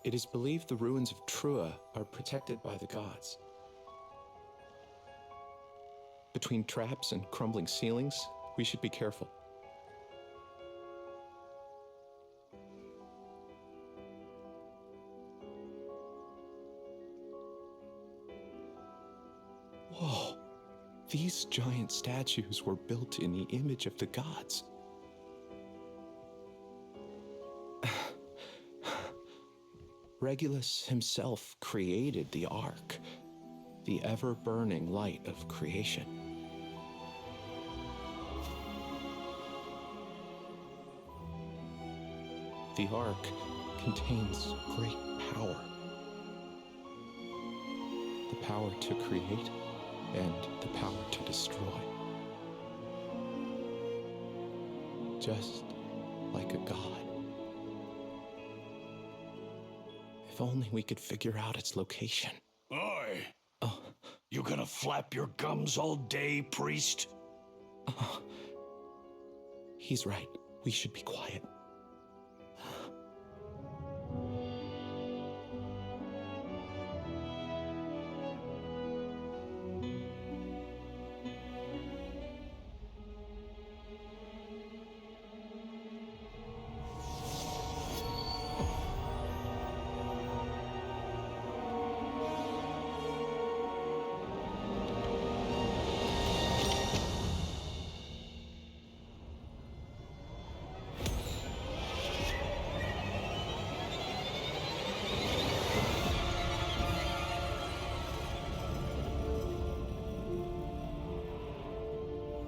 It is believed the ruins of Trua are protected by the gods. Between traps and crumbling ceilings, we should be careful. Whoa! These giant statues were built in the image of the gods. Regulus himself created the Ark, the ever-burning light of creation. The Ark contains great power. The power to create and the power to destroy. Just like a god. If only we could figure out its location. Oi! You gonna flap your gums all day, priest? He's right. We should be quiet.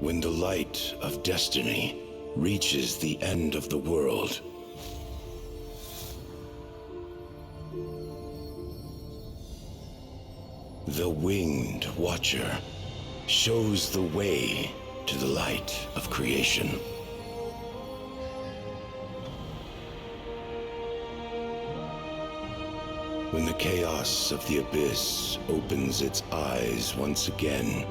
When the light of destiny reaches the end of the world, the Winged Watcher shows the way to the light of creation. When the chaos of the abyss opens its eyes once again,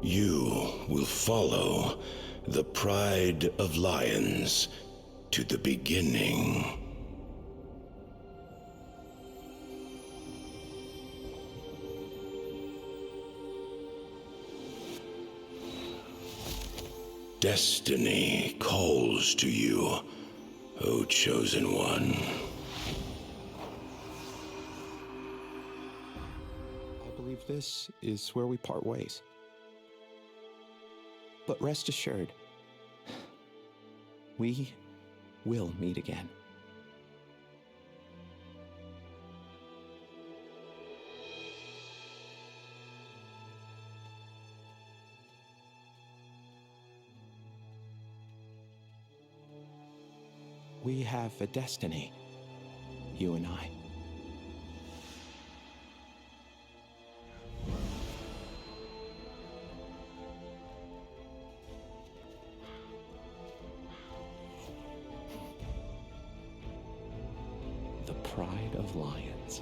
you will follow the pride of lions to the beginning. Destiny calls to you, O Chosen One. I believe this is where we part ways. But rest assured, we will meet again. We have a destiny, you and I. The pride of lions.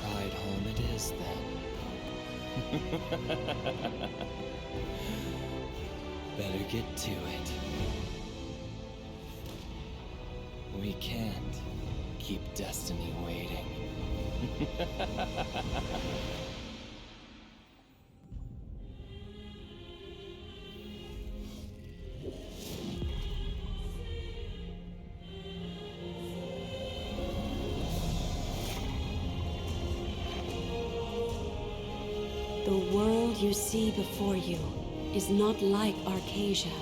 Ride home it is, then. Better get to it. We can't keep destiny waiting. The world you see before you is not like Arcasia.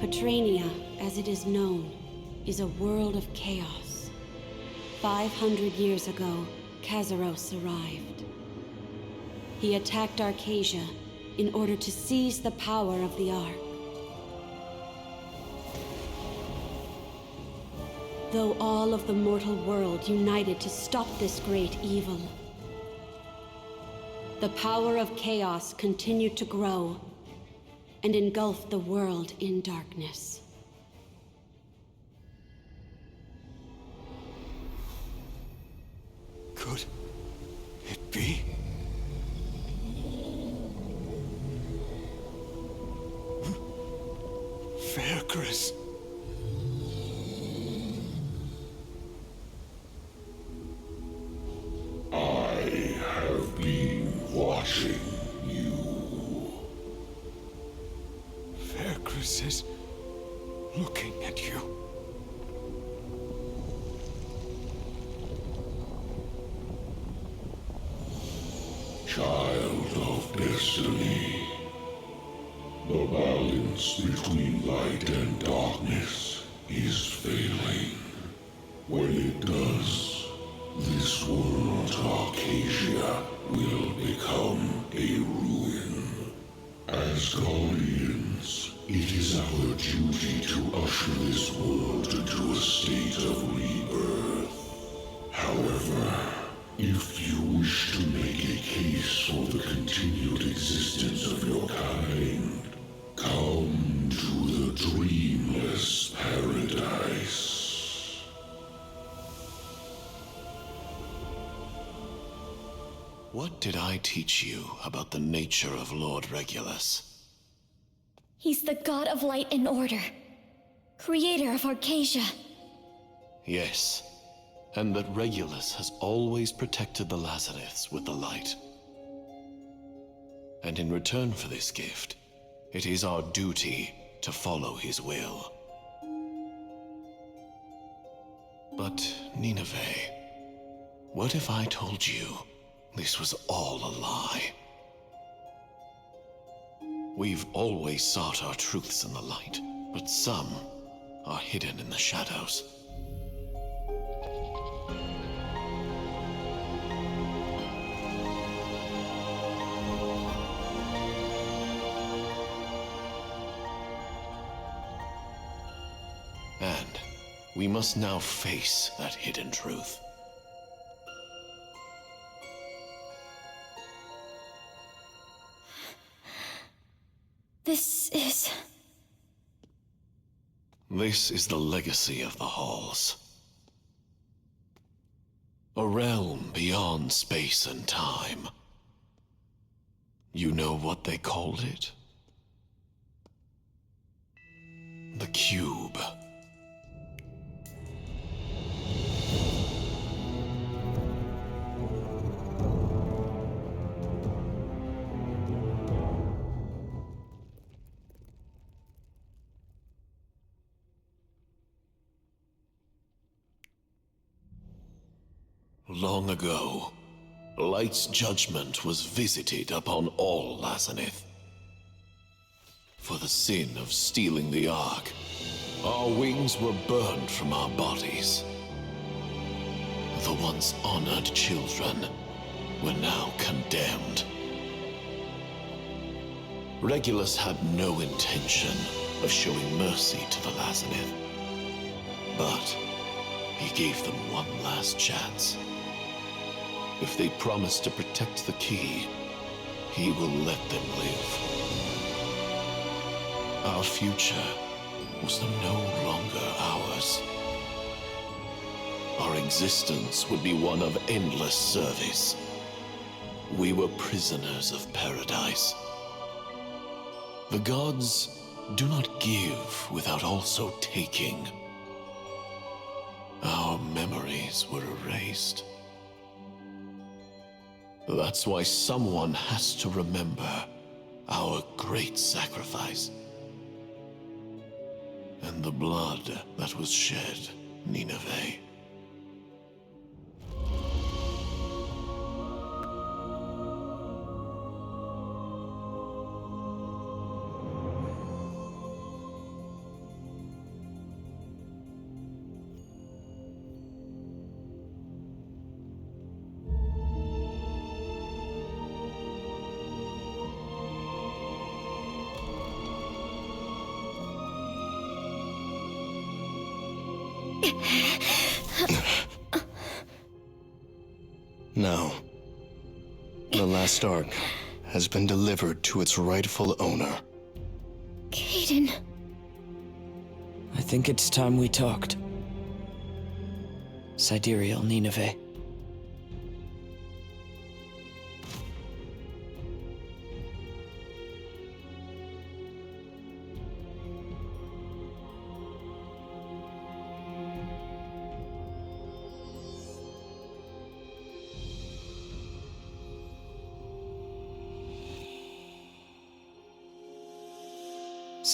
Patrania, as it is known, is a world of chaos. 500 years ago, Kazaros arrived. He attacked Arcasia in order to seize the power of the Ark. Though all of the mortal world united to stop this great evil, the power of chaos continued to grow and engulfed the world in darkness. could it be? Fair Chris. I have been watching you. Fair Chris is looking at you. Child of destiny. The balance between light and darkness is failing. When it does, this world, Arcasia, will become a ruin. As guardians, it is our duty to usher this world into a state of rebirth. However, if you wish to make a case for the continued existence of your kind, come to the Dreamless Paradise. What did I teach you about the nature of Lord Regulus? He's the god of light and order, creator of Arcasia. Yes, and that Regulus has always protected the Lazarus with the light. And in return for this gift, it is our duty to follow his will. But, Nineveh, what if I told you this was all a lie? We've always sought our truths in the light, but some are hidden in the shadows. And we must now face that hidden truth. This is the legacy of the Halls. A realm beyond space and time. You know what they called it? The Cube. Long ago, Light's judgment was visited upon all Lazarus. For the sin of stealing the Ark, our wings were burned from our bodies. The once honored children were now condemned. Regulus had no intention of showing mercy to the Lazarus, but he gave them one last chance. If they promise to protect the key, he will let them live. Our future was no longer ours. Our existence would be one of endless service. We were prisoners of paradise. The gods do not give without also taking. Our memories were erased. That's why someone has to remember our great sacrifice. And the blood that was shed, Nineveh. Now, the Lost Ark has been delivered to its rightful owner. Caden. I think it's time we talked. Sidereal Nineveh.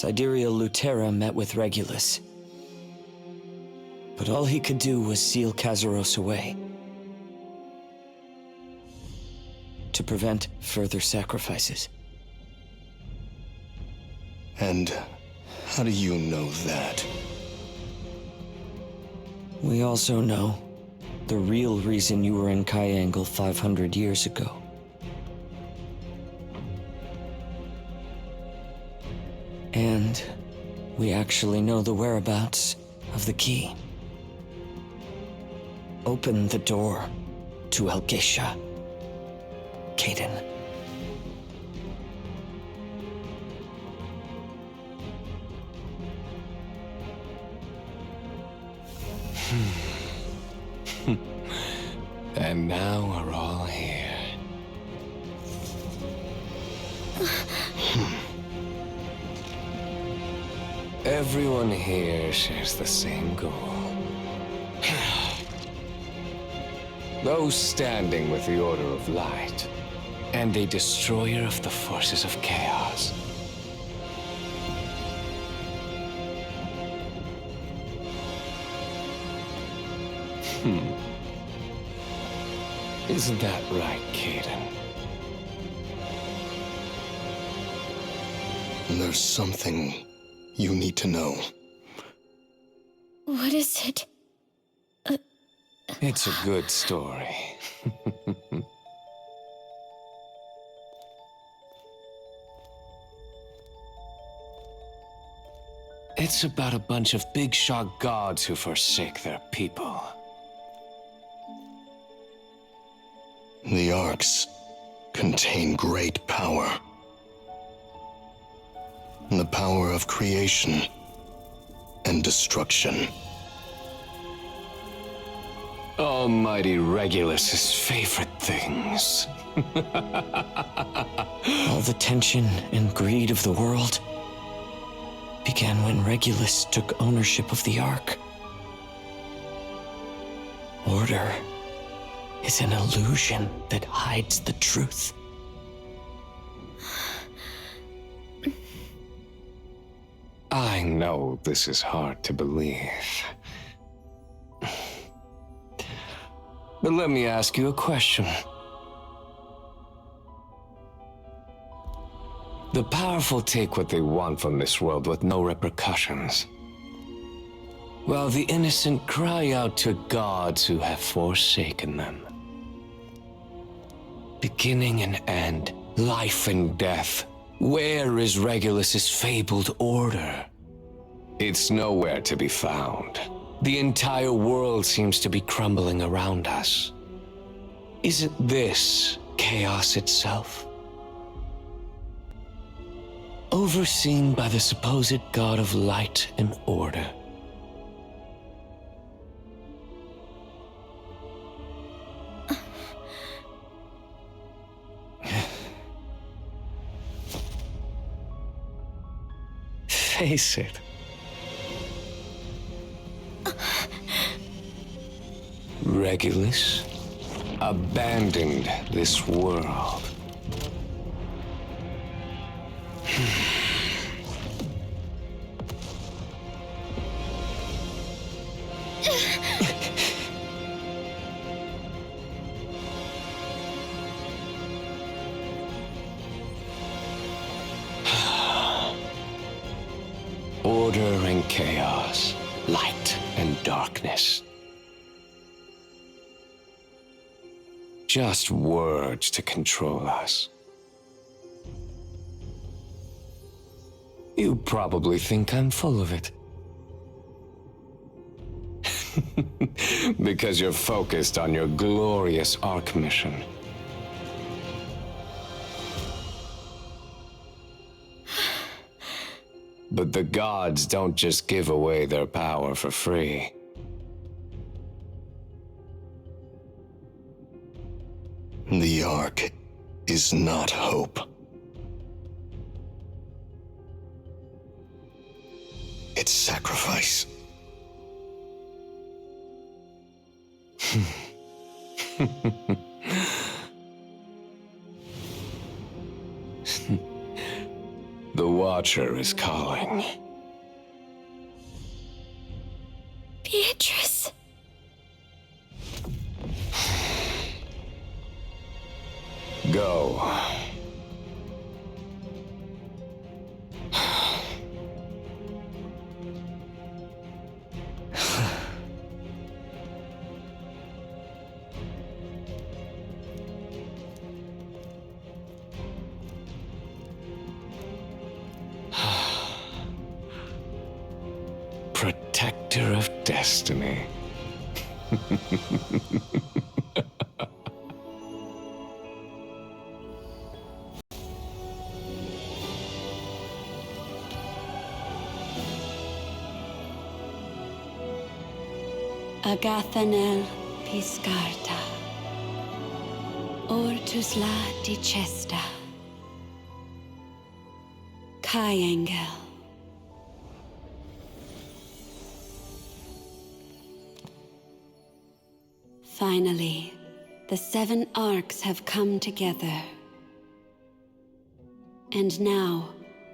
Sidereal Lutera met with Regulus. But all he could do was seal Kazaros away. To prevent further sacrifices. And how do you know that? We also know the real reason you were in Kyangle 500 years ago. And we actually know the whereabouts of the key. Open the door to Elgeisha, Caden. And now we're all here. Everyone here shares the same goal. Those standing with the Order of Light, and a destroyer of the forces of chaos. Isn't that right, Caden? There's something you need to know. What is it? It's a good story. It's about a bunch of big shot gods who forsake their people. The Arks contain great power. The power of creation and destruction. Almighty Regulus's favorite things. All the tension and greed of the world began when Regulus took ownership of the Ark. Order is an illusion that hides the truth. I know this is hard to believe. But let me ask you a question. The powerful take what they want from this world with no repercussions, while the innocent cry out to gods who have forsaken them. Beginning and end, life and death. Where is Regulus's fabled order? It's nowhere to be found. The entire world seems to be crumbling around us. Isn't this chaos itself? Overseen by the supposed god of light and order. Face it. Regulus abandoned this world. Order and chaos, light and darkness. Just words to control us. You probably think I'm full of it. Because you're focused on your glorious Ark mission. But the gods don't just give away their power for free. The Ark is not hope. It's sacrifice. The Watcher is calling. Beatrice. Go. Protector of Destiny. Agathanel Piscarta, Ortusla Dicesta, Kaiengel. Finally, the 7 arcs have come together. And now,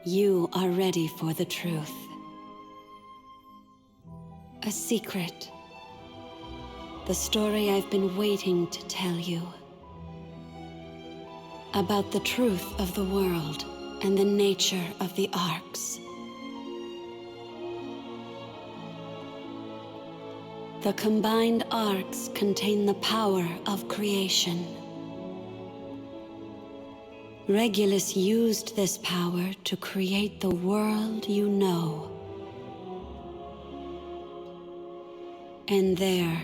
you are ready for the truth. A secret. The story I've been waiting to tell you. About the truth of the world and the nature of the arcs. The combined arcs contain the power of creation. Regulus used this power to create the world you know. And there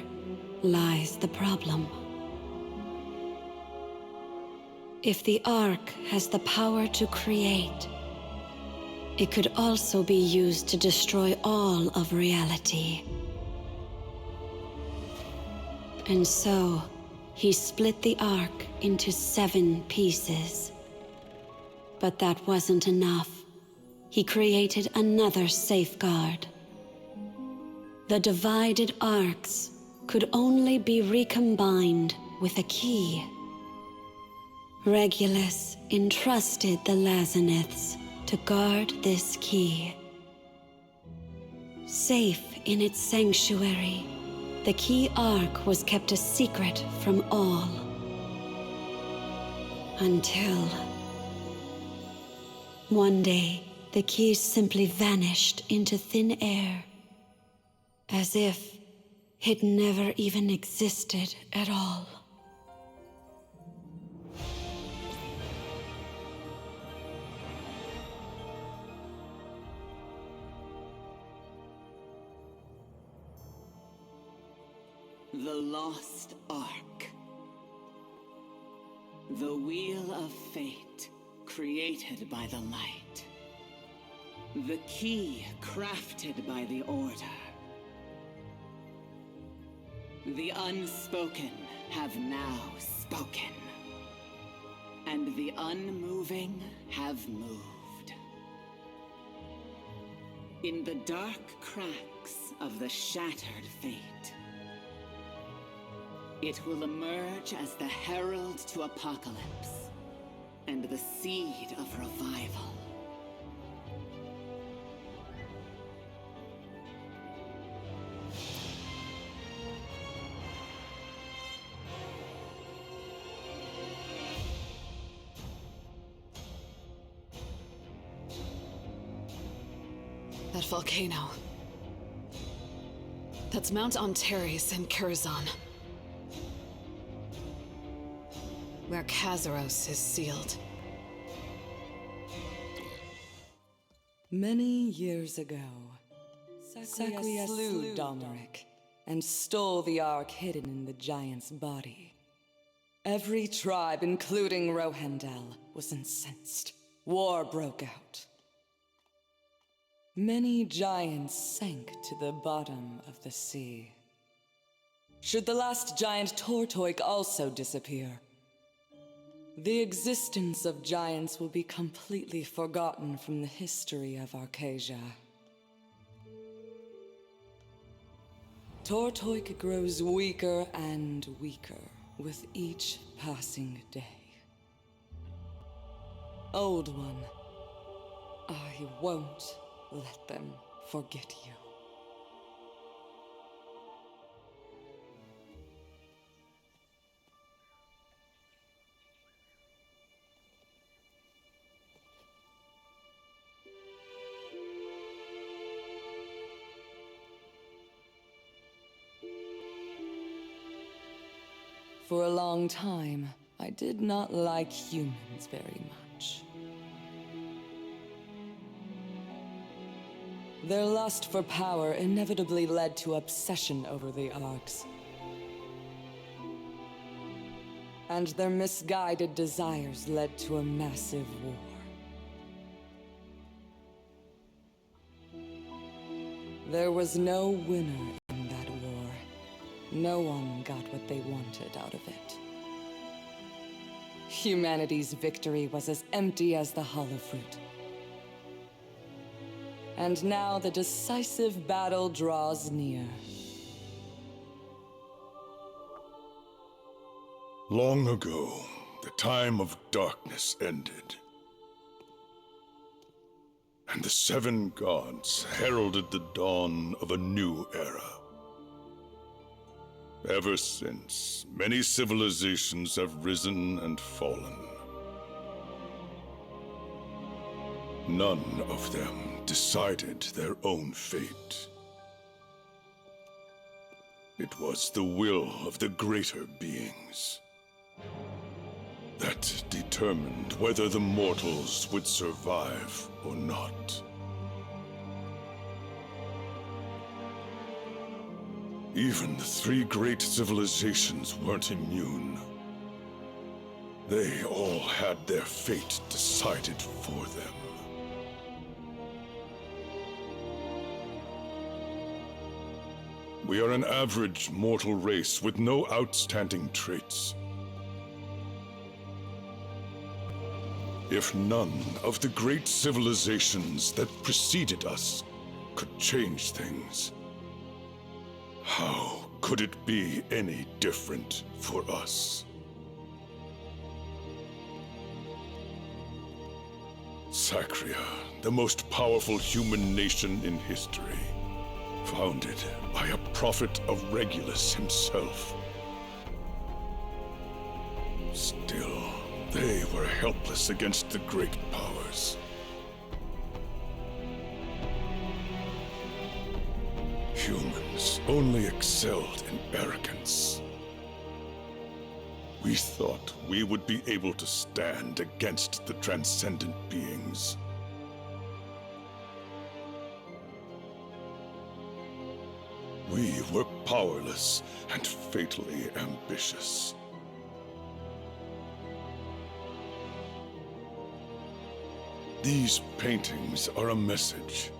lies the problem. If the Ark has the power to create, it could also be used to destroy all of reality. And so, he split the Ark into 7 pieces. But that wasn't enough. He created another safeguard. The divided arcs could only be recombined with a key. Regulus entrusted the Lazaniths to guard this key. Safe in its sanctuary, the key arc was kept a secret from all. Until one day, the key simply vanished into thin air, as if it never even existed at all. The Lost Ark. The Wheel of Fate, created by the light. The key crafted by the Order. The unspoken have now spoken. And the unmoving have moved. In the dark cracks of the shattered fate, it will emerge as the herald to apocalypse, and the seed of revival. That volcano. That's Mount Antares in Curazon, where Kazaros is sealed. Many years ago, Sakuya slew Domeric and stole the Ark hidden in the giant's body. Every tribe, including Rohendel, was incensed. War broke out. Many giants sank to the bottom of the sea. Should the last giant Tortoik also disappear, the existence of giants will be completely forgotten from the history of Arcasia. Tortoik grows weaker and weaker with each passing day. Old One, I won't let them forget you. For a long time, I did not like humans very much. Their lust for power inevitably led to obsession over the Arks. And their misguided desires led to a massive war. There was no winner in that war. No one got what they wanted out of it. Humanity's victory was as empty as the hollow fruit. And now the decisive battle draws near. Long ago, the time of darkness ended. And the seven gods heralded the dawn of a new era. Ever since, many civilizations have risen and fallen. None of them decided their own fate. It was the will of the greater beings that determined whether the mortals would survive or not. Even the three great civilizations weren't immune. They all had their fate decided for them. We are an average mortal race with no outstanding traits. If none of the great civilizations that preceded us could change things, how could it be any different for us? Sacria, the most powerful human nation in history, founded by a prophet of Regulus himself. Still, they were helpless against the great powers. Humans only excelled in arrogance. We thought we would be able to stand against the transcendent beings. We were powerless and fatally ambitious. These paintings are a message.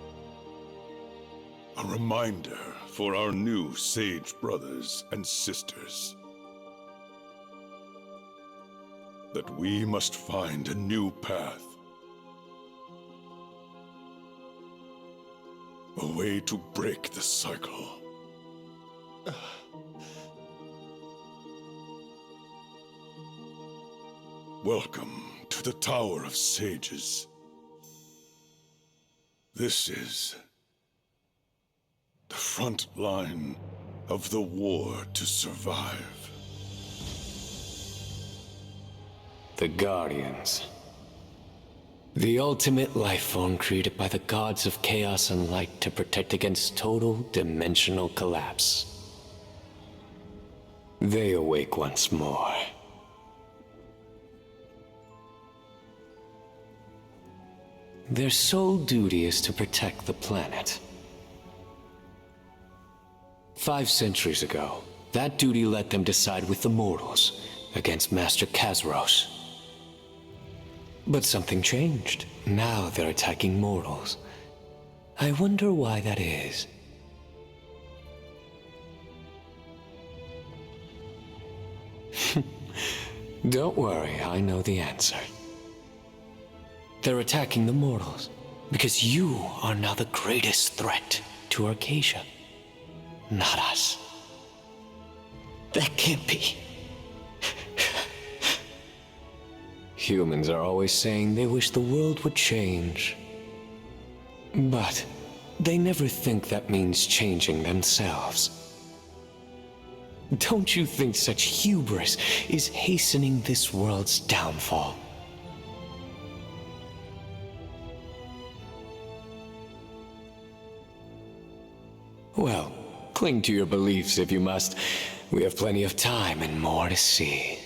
A reminder for our new sage brothers and sisters that we must find a new path. A way to break the cycle. Welcome to the Tower of Sages. This is the front line of the war to survive. The Guardians. The ultimate life form created by the gods of chaos and light to protect against total dimensional collapse. They awake once more. Their sole duty is to protect the planet. 5 centuries ago, that duty let them decide with the mortals against Master Kazuros. But something changed. Now they're attacking mortals. I wonder why that is. Don't worry, I know the answer. They're attacking the mortals because you are now the greatest threat to Arcasia, not us. That can't be. Humans are always saying they wish the world would change, But they never think that means changing themselves. Don't you think such hubris is hastening this world's downfall? Well, cling to your beliefs if you must. We have plenty of time and more to see.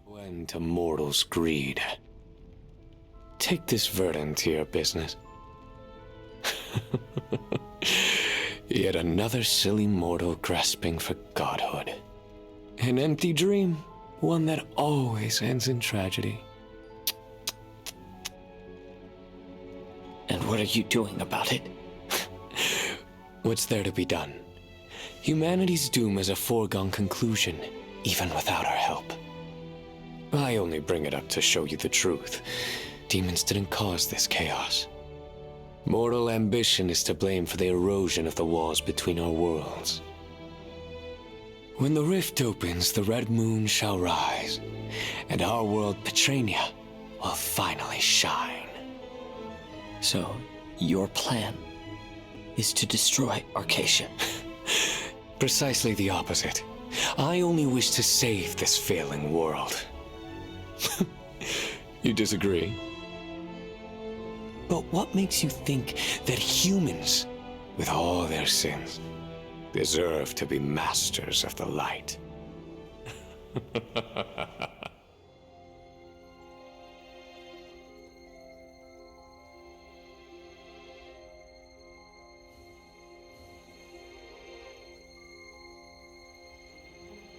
When to mortals' greed. Take this Verdant to your business. Yet another silly mortal grasping for godhood. An empty dream, one that always ends in tragedy. And what are you doing about it? What's there to be done? Humanity's doom is a foregone conclusion, even without our help. I only bring it up to show you the truth. Demons didn't cause this chaos. Mortal ambition is to blame for the erosion of the walls between our worlds. When the rift opens, the red moon shall rise, and our world, Petrania, will finally shine. So, your plan is to destroy Arcadia? Precisely the opposite. I only wish to save this failing world. You disagree? But what makes you think that humans, with all their sins, deserve to be masters of the light?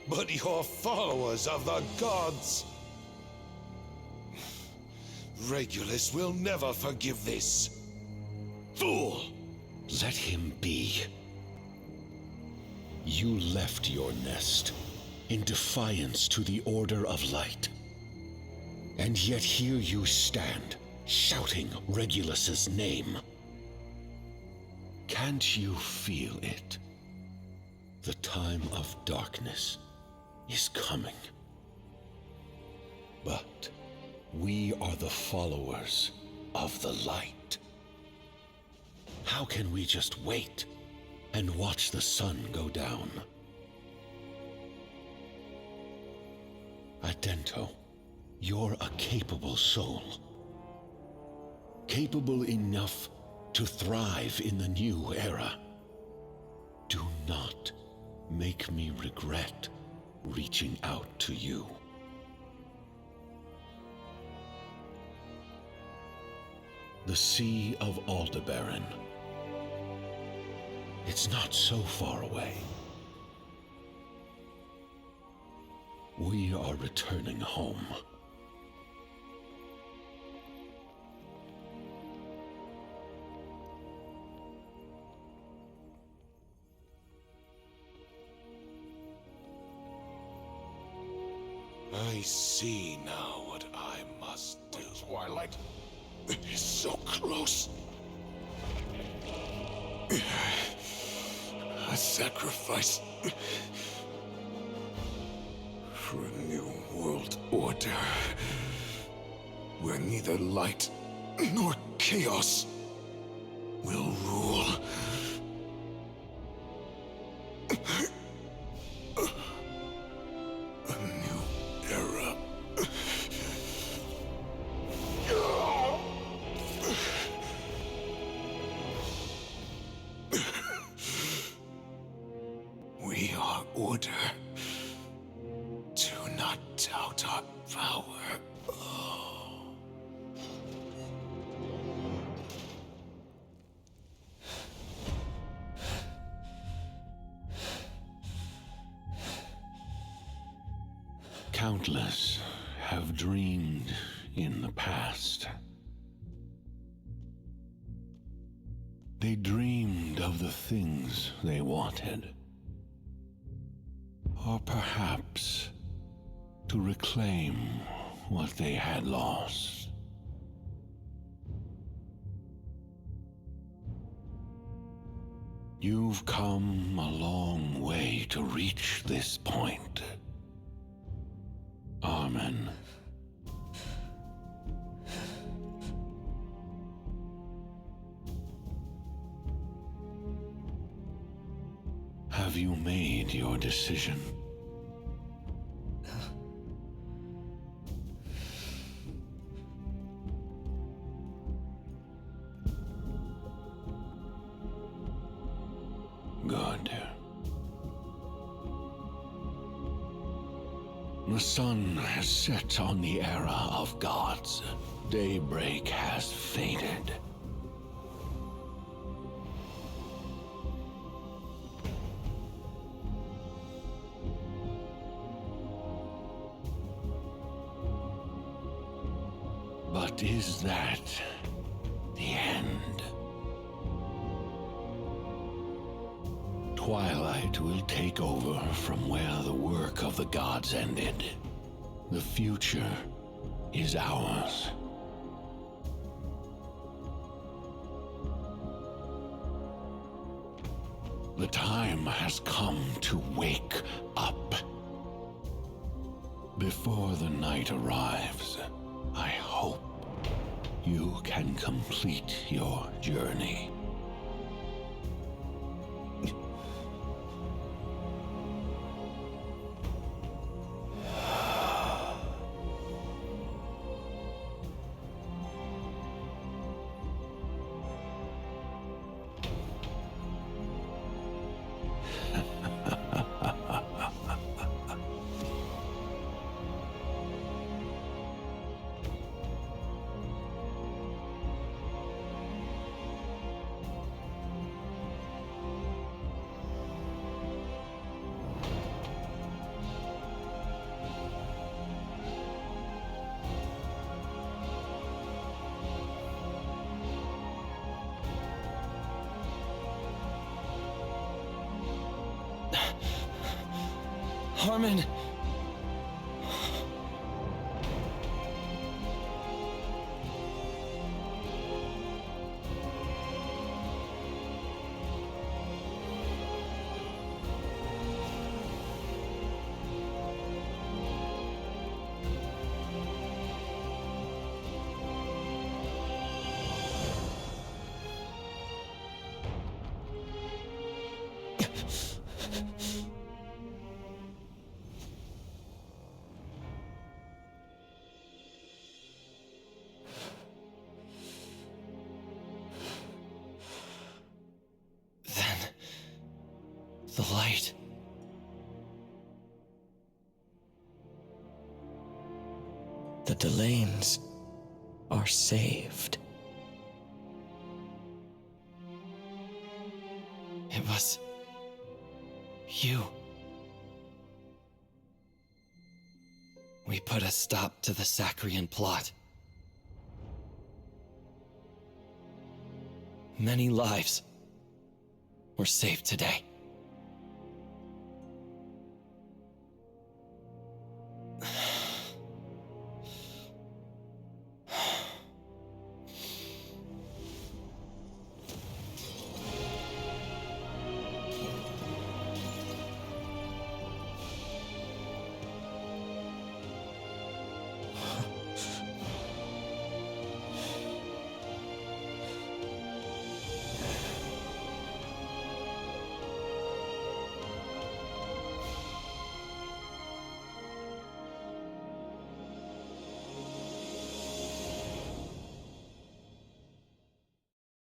But you're followers of the gods. Regulus will never forgive this. Fool! Let him be. You left your nest in defiance to the Order of Light. And yet here you stand, shouting Regulus's name. Can't you feel it? The time of darkness is coming. But we are the followers of the light. How can we just wait and watch the sun go down? Adento, you're a capable soul. Capable enough to thrive in the new era. Do not make me regret reaching out to you. The Sea of Aldebaran. It's not so far away. We are returning home. I see now what I must do. Twilight, it is so close. A sacrifice for a new world order where neither light nor chaos will rule. A new era. We are order. Do not doubt our power. Countless have dreamed in the past. They dreamed of the things they wanted. Or perhaps to reclaim what they had lost. You've come a long way to reach this point. Amen. Have you made your decision? Good. The sun has set on the era of gods. Daybreak has faded. But is that the end? Twilight will take over from where the work of the gods ended. The future is ours. The time has come to wake up. Before the night arrives, I hope you can complete your journey. Harmon! The light. The Delanes are saved. It was you. We put a stop to the Sacrian plot. Many lives were saved today.